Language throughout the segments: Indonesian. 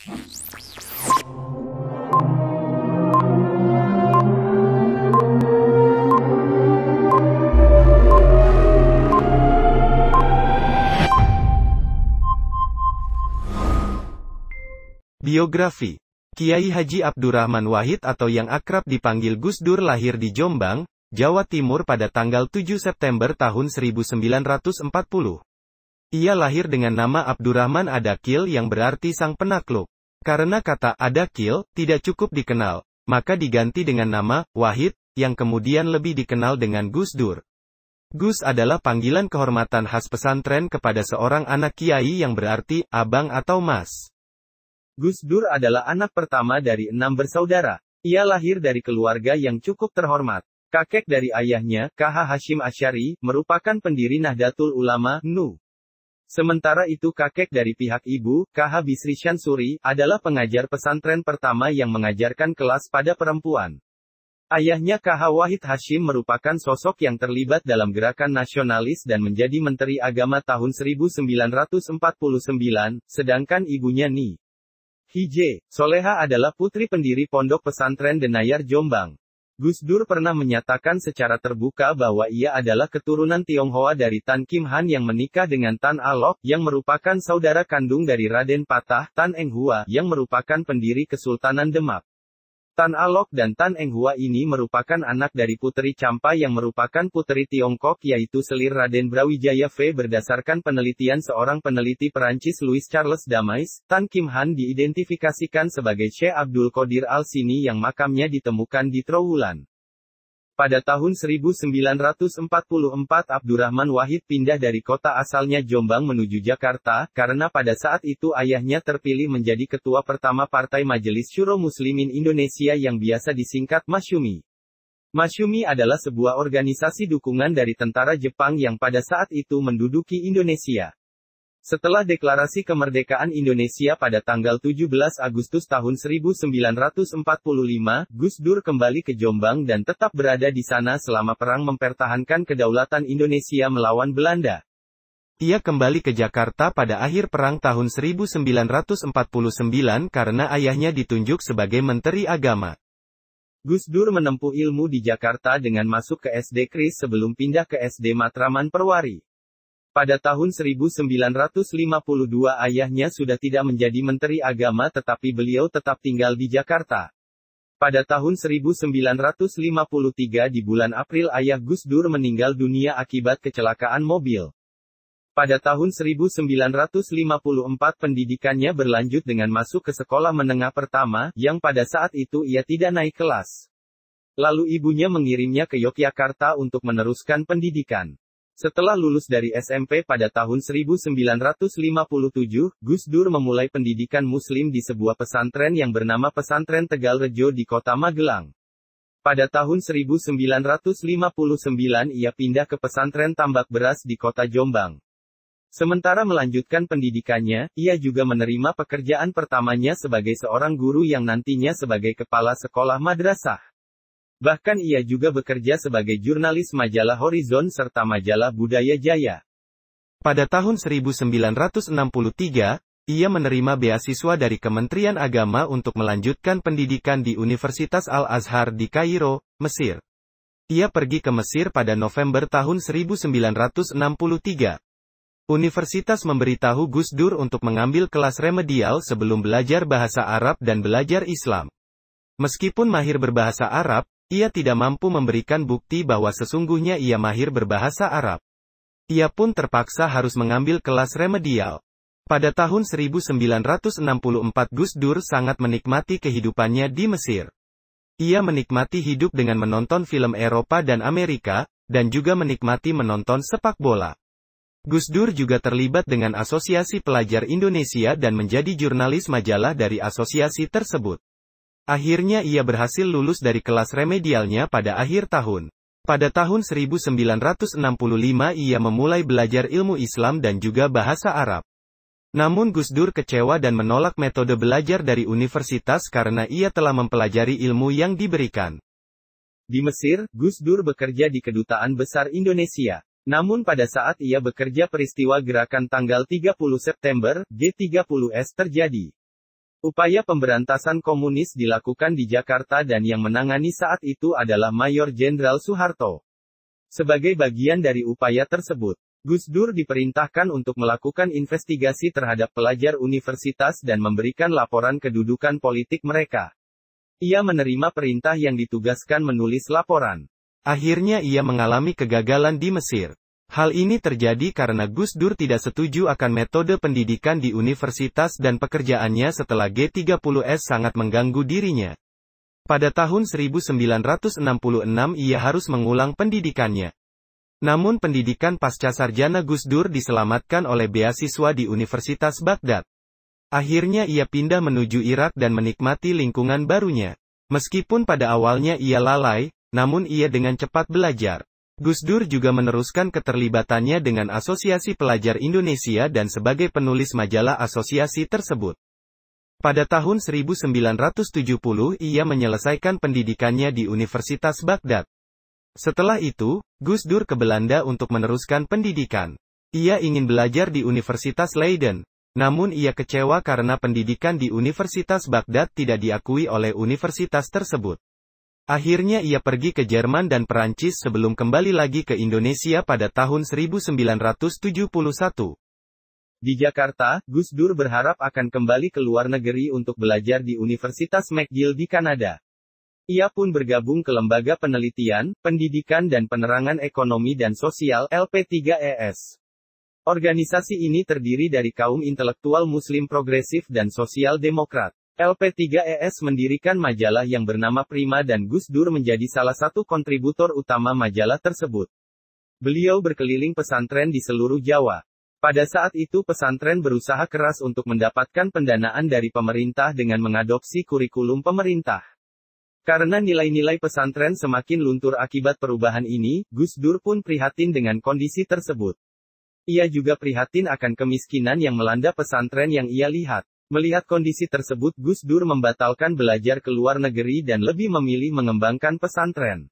Biografi Kiai Haji Abdurrahman Wahid atau yang akrab dipanggil Gus Dur lahir di Jombang, Jawa Timur pada tanggal 7 September tahun 1940. Ia lahir dengan nama Abdurrahman Adakil yang berarti sang penakluk. Karena kata Adakil tidak cukup dikenal, maka diganti dengan nama Wahid, yang kemudian lebih dikenal dengan Gus Dur. Gus adalah panggilan kehormatan khas pesantren kepada seorang anak kiai yang berarti abang atau mas. Gus Dur adalah anak pertama dari 6 bersaudara. Ia lahir dari keluarga yang cukup terhormat. Kakek dari ayahnya, KH Hashim Asy'ari, merupakan pendiri Nahdlatul Ulama, NU. Sementara itu kakek dari pihak ibu, KH Bisri Syansuri, adalah pengajar pesantren pertama yang mengajarkan kelas pada perempuan. Ayahnya KH Wahid Hashim merupakan sosok yang terlibat dalam gerakan nasionalis dan menjadi Menteri Agama tahun 1949, sedangkan ibunya Ni Hije Soleha adalah putri pendiri Pondok Pesantren Denayar Jombang. Gus Dur pernah menyatakan secara terbuka bahwa ia adalah keturunan Tionghoa dari Tan Kim Han yang menikah dengan Tan Alok, yang merupakan saudara kandung dari Raden Patah, Tan Eng Hua, yang merupakan pendiri Kesultanan Demak. Tan Alok dan Tan Eng Hua ini merupakan anak dari Puteri Champa yang merupakan puteri Tiongkok yaitu selir Raden Brawijaya V. Berdasarkan penelitian seorang peneliti Perancis Louis Charles Damais, Tan Kim Han diidentifikasikan sebagai Syekh Abdul Qadir Al-Sini yang makamnya ditemukan di Trowulan. Pada tahun 1944 Abdurrahman Wahid pindah dari kota asalnya Jombang menuju Jakarta, karena pada saat itu ayahnya terpilih menjadi ketua pertama Partai Majelis Syuro Muslimin Indonesia yang biasa disingkat Masyumi. Masyumi adalah sebuah organisasi dukungan dari tentara Jepang yang pada saat itu menduduki Indonesia. Setelah deklarasi kemerdekaan Indonesia pada tanggal 17 Agustus tahun 1945, Gus Dur kembali ke Jombang dan tetap berada di sana selama perang mempertahankan kedaulatan Indonesia melawan Belanda. Ia kembali ke Jakarta pada akhir perang tahun 1949 karena ayahnya ditunjuk sebagai Menteri Agama. Gus Dur menempuh ilmu di Jakarta dengan masuk ke SD Kris sebelum pindah ke SD Matraman Perwari. Pada tahun 1952 ayahnya sudah tidak menjadi Menteri Agama tetapi beliau tetap tinggal di Jakarta. Pada tahun 1953 di bulan April ayah Gus Dur meninggal dunia akibat kecelakaan mobil. Pada tahun 1954 pendidikannya berlanjut dengan masuk ke sekolah menengah pertama, yang pada saat itu ia tidak naik kelas. Lalu ibunya mengirimnya ke Yogyakarta untuk meneruskan pendidikan. Setelah lulus dari SMP pada tahun 1957, Gus Dur memulai pendidikan muslim di sebuah pesantren yang bernama Pesantren Tegal Rejo di kota Magelang. Pada tahun 1959 ia pindah ke Pesantren Tambak Beras di kota Jombang. Sementara melanjutkan pendidikannya, ia juga menerima pekerjaan pertamanya sebagai seorang guru yang nantinya sebagai kepala sekolah madrasah. Bahkan ia juga bekerja sebagai jurnalis majalah Horizon serta majalah Budaya Jaya. Pada tahun 1963, ia menerima beasiswa dari Kementerian Agama untuk melanjutkan pendidikan di Universitas Al-Azhar di Kairo, Mesir. Ia pergi ke Mesir pada November tahun 1963. Universitas memberitahu Gus Dur untuk mengambil kelas remedial sebelum belajar bahasa Arab dan belajar Islam. Meskipun mahir berbahasa Arab, ia tidak mampu memberikan bukti bahwa sesungguhnya ia mahir berbahasa Arab. Ia pun terpaksa harus mengambil kelas remedial. Pada tahun 1964 Gus Dur sangat menikmati kehidupannya di Mesir. Ia menikmati hidup dengan menonton film Eropa dan Amerika, dan juga menikmati menonton sepak bola. Gus Dur juga terlibat dengan Asosiasi Pelajar Indonesia dan menjadi jurnalis majalah dari asosiasi tersebut. Akhirnya ia berhasil lulus dari kelas remedialnya pada akhir tahun. Pada tahun 1965 ia memulai belajar ilmu Islam dan juga bahasa Arab. Namun Gus Dur kecewa dan menolak metode belajar dari universitas karena ia telah mempelajari ilmu yang diberikan. Di Mesir, Gus Dur bekerja di Kedutaan Besar Indonesia. Namun pada saat ia bekerja peristiwa gerakan tanggal 30 September, G30S terjadi. Upaya pemberantasan komunis dilakukan di Jakarta dan yang menangani saat itu adalah Mayor Jenderal Soeharto. Sebagai bagian dari upaya tersebut, Gus Dur diperintahkan untuk melakukan investigasi terhadap pelajar universitas dan memberikan laporan kedudukan politik mereka. Ia menerima perintah yang ditugaskan menulis laporan. Akhirnya ia mengalami kegagalan di Mesir. Hal ini terjadi karena Gus Dur tidak setuju akan metode pendidikan di universitas dan pekerjaannya setelah G30S sangat mengganggu dirinya. Pada tahun 1966 ia harus mengulang pendidikannya. Namun pendidikan pasca sarjana Gus Dur diselamatkan oleh beasiswa di Universitas Baghdad. Akhirnya ia pindah menuju Irak dan menikmati lingkungan barunya. Meskipun pada awalnya ia lalai, namun ia dengan cepat belajar. Gus Dur juga meneruskan keterlibatannya dengan Asosiasi Pelajar Indonesia dan sebagai penulis majalah asosiasi tersebut. Pada tahun 1970 ia menyelesaikan pendidikannya di Universitas Baghdad. Setelah itu, Gus Dur ke Belanda untuk meneruskan pendidikan. Ia ingin belajar di Universitas Leiden. Namun ia kecewa karena pendidikan di Universitas Baghdad tidak diakui oleh universitas tersebut. Akhirnya ia pergi ke Jerman dan Perancis sebelum kembali lagi ke Indonesia pada tahun 1971. Di Jakarta, Gus Dur berharap akan kembali ke luar negeri untuk belajar di Universitas McGill di Kanada. Ia pun bergabung ke Lembaga Penelitian, Pendidikan dan Penerangan Ekonomi dan Sosial (LP3ES). Organisasi ini terdiri dari kaum intelektual Muslim progresif dan sosial demokrat. LP3ES mendirikan majalah yang bernama Prima dan Gus Dur menjadi salah satu kontributor utama majalah tersebut. Beliau berkeliling pesantren di seluruh Jawa. Pada saat itu pesantren berusaha keras untuk mendapatkan pendanaan dari pemerintah dengan mengadopsi kurikulum pemerintah. Karena nilai-nilai pesantren semakin luntur akibat perubahan ini, Gus Dur pun prihatin dengan kondisi tersebut. Ia juga prihatin akan kemiskinan yang melanda pesantren yang ia lihat. Melihat kondisi tersebut, Gus Dur membatalkan belajar ke luar negeri dan lebih memilih mengembangkan pesantren.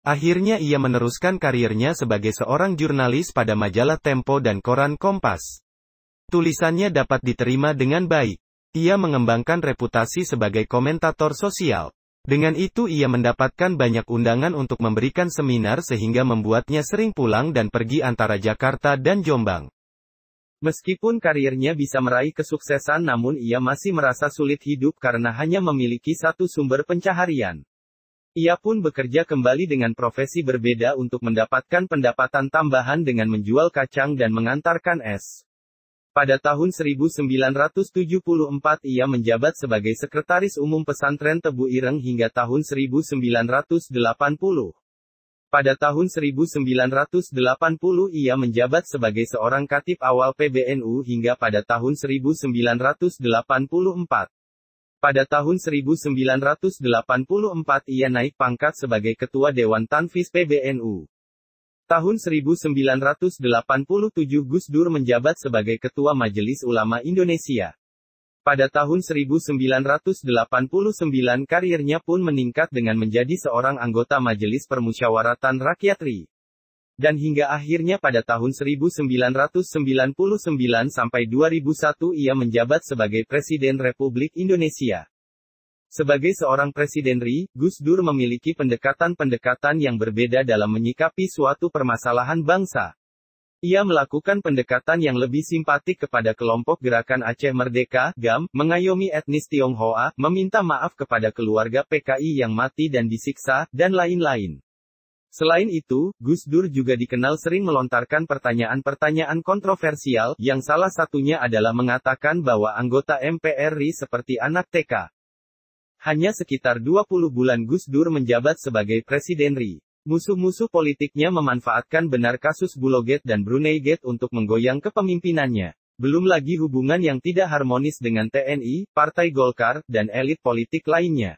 Akhirnya ia meneruskan karirnya sebagai seorang jurnalis pada majalah Tempo dan koran Kompas. Tulisannya dapat diterima dengan baik. Ia mengembangkan reputasi sebagai komentator sosial. Dengan itu ia mendapatkan banyak undangan untuk memberikan seminar sehingga membuatnya sering pulang dan pergi antara Jakarta dan Jombang. Meskipun karirnya bisa meraih kesuksesan namun ia masih merasa sulit hidup karena hanya memiliki satu sumber pencaharian. Ia pun bekerja kembali dengan profesi berbeda untuk mendapatkan pendapatan tambahan dengan menjual kacang dan mengantarkan es. Pada tahun 1974 ia menjabat sebagai Sekretaris Umum Pesantren Tebu Ireng hingga tahun 1980. Pada tahun 1980 ia menjabat sebagai seorang katib awal PBNU hingga pada tahun 1984. Pada tahun 1984 ia naik pangkat sebagai Ketua Dewan Tanfis PBNU. Tahun 1987 Gus Dur menjabat sebagai Ketua Majelis Ulama Indonesia. Pada tahun 1989 karirnya pun meningkat dengan menjadi seorang anggota Majelis Permusyawaratan Rakyat RI. Dan hingga akhirnya pada tahun 1999 sampai 2001 ia menjabat sebagai Presiden Republik Indonesia. Sebagai seorang Presiden RI, Gus Dur memiliki pendekatan-pendekatan yang berbeda dalam menyikapi suatu permasalahan bangsa. Ia melakukan pendekatan yang lebih simpatik kepada kelompok Gerakan Aceh Merdeka, GAM, mengayomi etnis Tionghoa, meminta maaf kepada keluarga PKI yang mati dan disiksa, dan lain-lain. Selain itu, Gus Dur juga dikenal sering melontarkan pertanyaan-pertanyaan kontroversial, yang salah satunya adalah mengatakan bahwa anggota MPR RI seperti anak TK. Hanya sekitar 20 bulan Gus Dur menjabat sebagai Presiden RI. Musuh-musuh politiknya memanfaatkan benar kasus Bulogate dan Brunei Gate untuk menggoyang kepemimpinannya. Belum lagi hubungan yang tidak harmonis dengan TNI, Partai Golkar, dan elit politik lainnya.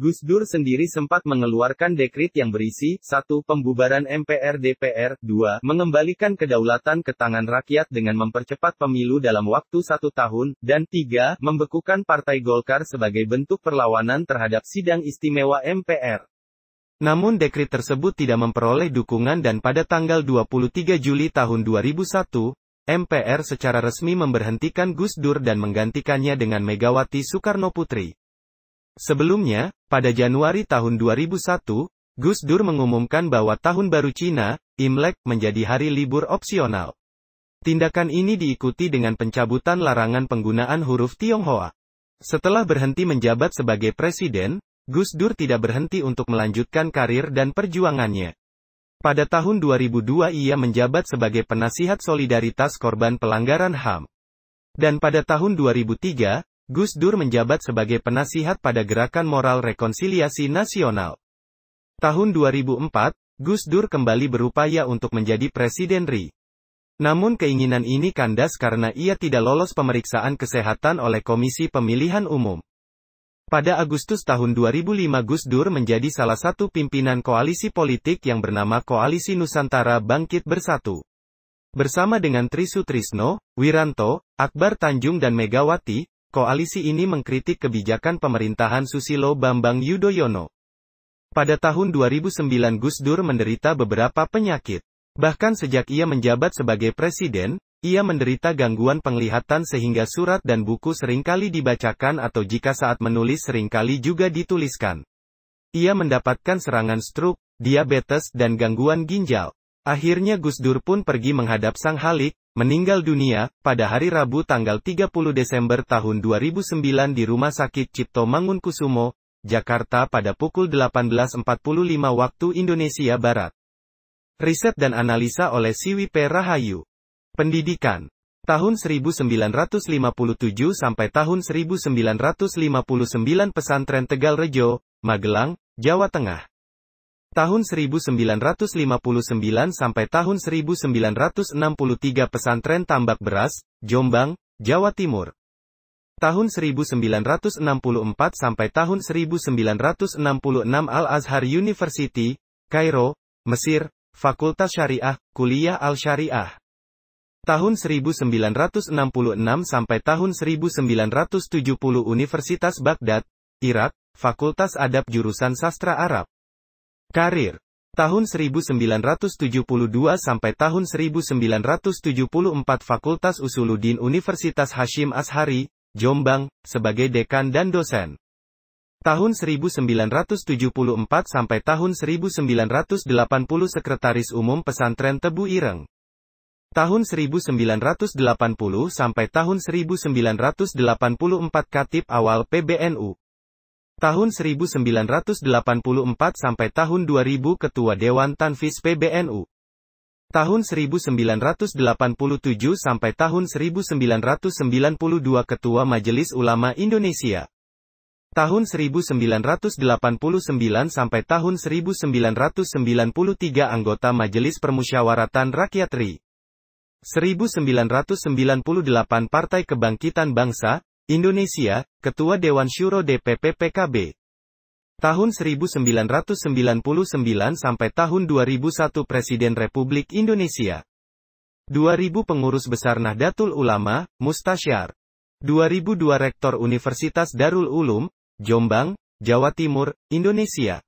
Gus Dur sendiri sempat mengeluarkan dekret yang berisi, 1. Pembubaran MPR-DPR, 2. Mengembalikan kedaulatan ke tangan rakyat dengan mempercepat pemilu dalam waktu 1 tahun, dan 3. Membekukan Partai Golkar sebagai bentuk perlawanan terhadap sidang istimewa MPR. Namun dekret tersebut tidak memperoleh dukungan dan pada tanggal 23 Juli tahun 2001, MPR secara resmi memberhentikan Gus Dur dan menggantikannya dengan Megawati Soekarnoputri. Sebelumnya, pada Januari tahun 2001, Gus Dur mengumumkan bahwa Tahun Baru Cina, Imlek, menjadi hari libur opsional. Tindakan ini diikuti dengan pencabutan larangan penggunaan huruf Tionghoa. Setelah berhenti menjabat sebagai presiden, Gus Dur tidak berhenti untuk melanjutkan karir dan perjuangannya. Pada tahun 2002 ia menjabat sebagai penasihat solidaritas korban pelanggaran HAM. Dan pada tahun 2003, Gus Dur menjabat sebagai penasihat pada Gerakan Moral Rekonsiliasi Nasional. Tahun 2004, Gus Dur kembali berupaya untuk menjadi Presiden RI. Namun keinginan ini kandas karena ia tidak lolos pemeriksaan kesehatan oleh Komisi Pemilihan Umum. Pada Agustus tahun 2005 Gus Dur menjadi salah satu pimpinan koalisi politik yang bernama Koalisi Nusantara Bangkit Bersatu. Bersama dengan Tri Sutrisno, Wiranto, Akbar Tanjung dan Megawati, koalisi ini mengkritik kebijakan pemerintahan Susilo Bambang Yudhoyono. Pada tahun 2009 Gus Dur menderita beberapa penyakit. Bahkan sejak ia menjabat sebagai presiden, ia menderita gangguan penglihatan sehingga surat dan buku seringkali dibacakan atau jika saat menulis seringkali juga dituliskan. Ia mendapatkan serangan stroke, diabetes dan gangguan ginjal. Akhirnya Gus Dur pun pergi menghadap Sang Halik, meninggal dunia, pada hari Rabu tanggal 30 Desember tahun 2009 di Rumah Sakit Cipto Mangunkusumo, Jakarta pada pukul 18.45 waktu Indonesia Barat. Riset dan analisa oleh Siwi P. Rahayu. Pendidikan. Tahun 1957 sampai tahun 1959 Pesantren Tegal Rejo, Magelang, Jawa Tengah. Tahun 1959 sampai tahun 1963 Pesantren Tambak Beras, Jombang, Jawa Timur. Tahun 1964 sampai tahun 1966 Al-Azhar University, Kairo, Mesir, Fakultas Syariah, Kuliah Al-Syariah. Tahun 1966 sampai tahun 1970 Universitas Baghdad, Irak, Fakultas Adab Jurusan Sastra Arab. Karir. Tahun 1972 sampai tahun 1974 Fakultas Usuluddin Universitas Hasyim Ashari, Jombang, sebagai dekan dan dosen. Tahun 1974 sampai tahun 1980 Sekretaris Umum Pesantren Tebu Ireng. Tahun 1980 sampai tahun 1984 Khatib Awal PBNU. Tahun 1984 sampai tahun 2000 Ketua Dewan Tanfis PBNU. Tahun 1987 sampai tahun 1992 Ketua Majelis Ulama Indonesia. Tahun 1989 sampai tahun 1993 Anggota Majelis Permusyawaratan Rakyat RI. 1998 Partai Kebangkitan Bangsa, Indonesia, Ketua Dewan Syuro DPP PKB. Tahun 1999 sampai tahun 2001 Presiden Republik Indonesia. 2000 Pengurus Besar Nahdlatul Ulama, Mustasyar. 2002 Rektor Universitas Darul Ulum, Jombang, Jawa Timur, Indonesia.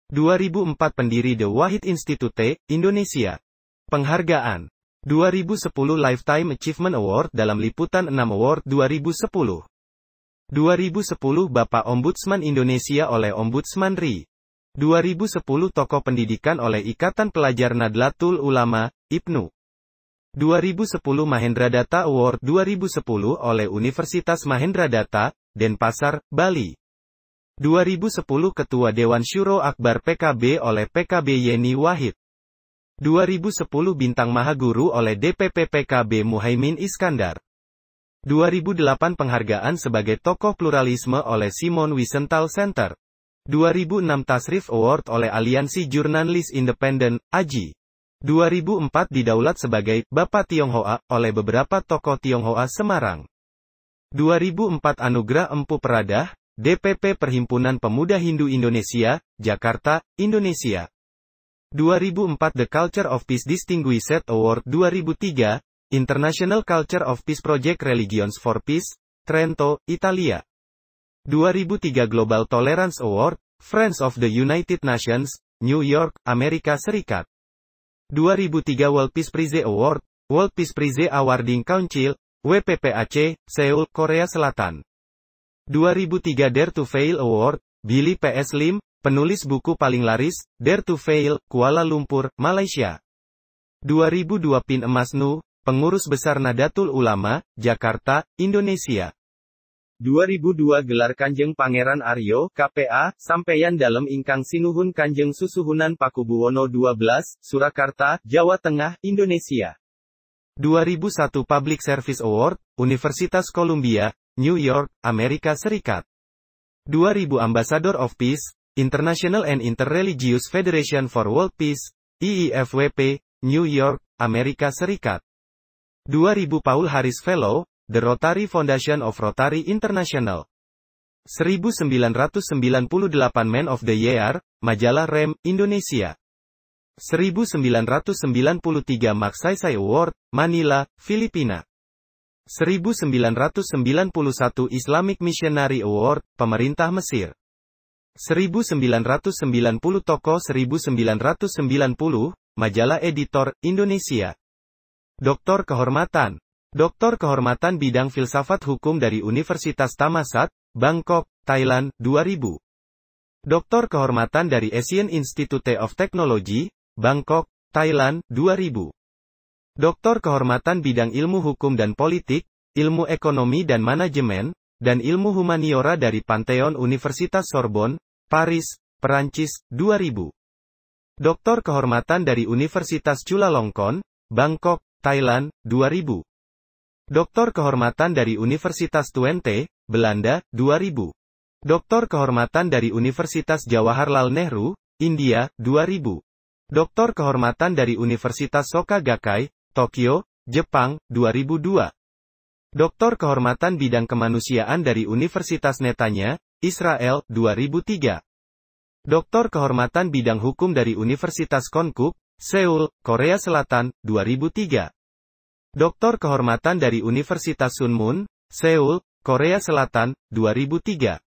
2004 Pendiri The Wahid Institute, Indonesia. Penghargaan. 2010 Lifetime Achievement Award dalam liputan 6 Award 2010. 2010 Bapak Ombudsman Indonesia oleh Ombudsman RI. 2010 Tokoh Pendidikan oleh Ikatan Pelajar Nahdlatul Ulama, IPNU. 2010 Mahendra Data Award 2010 oleh Universitas Mahendra Data, Denpasar, Bali. 2010 Ketua Dewan Syuro Akbar PKB oleh PKB Yeni Wahid. 2010 Bintang Mahaguru oleh DPP PKB Muhaimin Iskandar. 2008 Penghargaan sebagai Tokoh Pluralisme oleh Simon Wiesenthal Center. 2006 Tasrif Award oleh Aliansi Jurnalis Independen, AJI. 2004 didaulat sebagai Bapak Tionghoa oleh beberapa tokoh Tionghoa Semarang. 2004 Anugerah Empu Peradah, DPP Perhimpunan Pemuda Hindu Indonesia, Jakarta, Indonesia. 2004 The Culture of Peace Distinguished Award 2003, International Culture of Peace Project Religions for Peace, Trento, Italia. 2003 Global Tolerance Award, Friends of the United Nations, New York, Amerika Serikat. 2003 World Peace Prize Award, World Peace Prize Awarding Council, WPPAC, Seoul, Korea Selatan. 2003 Dare to Fail Award, Billy P.S. Lim, penulis buku paling laris, Dare to Fail, Kuala Lumpur, Malaysia. 2002 Pin Emas Nu, Pengurus Besar Nadatul Ulama, Jakarta, Indonesia. 2002 Gelar Kanjeng Pangeran Aryo, KPA, Sampeyan Dalem Ingkang Sinuhun Kanjeng Susuhunan Pakubuwono 12, Surakarta, Jawa Tengah, Indonesia. 2001 Public Service Award, Universitas Columbia, New York, Amerika Serikat. 2000 Ambassador of Peace, International and Interreligious Federation for World Peace, IIFWP, New York, Amerika Serikat. 2000 Paul Harris Fellow, The Rotary Foundation of Rotary International. 1998 Man of the Year, Majalah Rem, Indonesia. 1993 Magsaysay Award, Manila, Filipina. 1991 Islamic Missionary Award, Pemerintah Mesir. 1990 Toko 1990, Majalah Editor, Indonesia. Doktor Kehormatan. Doktor Kehormatan Bidang Filsafat Hukum dari Universitas Thammasat, Bangkok, Thailand, 2000. Doktor Kehormatan dari Asian Institute of Technology, Bangkok, Thailand, 2000. Doktor Kehormatan Bidang Ilmu Hukum dan Politik, Ilmu Ekonomi dan Manajemen, dan Ilmu Humaniora dari Pantheon Universitas Sorbonne, Paris, Perancis, 2000. Doktor Kehormatan dari Universitas Chulalongkorn, Bangkok, Thailand, 2000. Doktor Kehormatan dari Universitas Twente, Belanda, 2000. Doktor Kehormatan dari Universitas Jawaharlal Nehru, India, 2000. Doktor Kehormatan dari Universitas Soka Gakkai, Tokyo, Jepang, 2002. Doktor Kehormatan Bidang Kemanusiaan dari Universitas Netanya, Israel, 2003. Doktor Kehormatan Bidang Hukum dari Universitas Konkuk, Seoul, Korea Selatan, 2003. Doktor Kehormatan dari Universitas Sunmun, Seoul, Korea Selatan, 2003.